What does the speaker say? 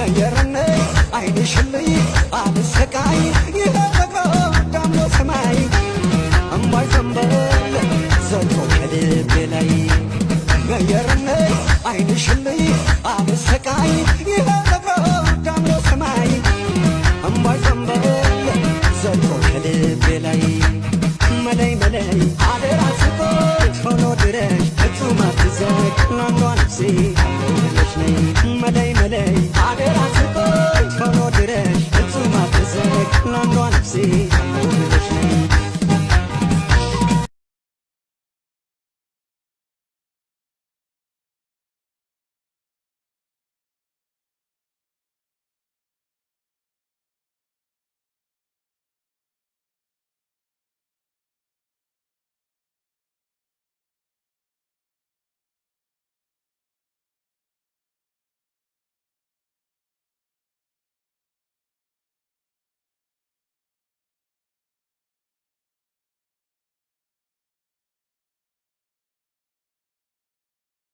መየረነይ አይንሽልይ አልሰቃይ ይኸው ዳሞ ሰማይ እምባይ ዘንበል ዘልቆ ከልቤ ላይ መየረነይ አይንሽልይ አልሰቃይ ይኸው ዳሞ ሰማይ እምባይ ዘንበል ዘልቆ ከልቤ ላይ መለይ መለይ አደራ ስጦት ሆኖ ድረሽ ፍጹም አትዘግ ላንዷ ነፍሴ አለሁልሽ ነይ መለይ መለይ አደራ ስጦት ሆኖ ድረሽ ፍጹም አትዘግ ላንዷ ነፍሴ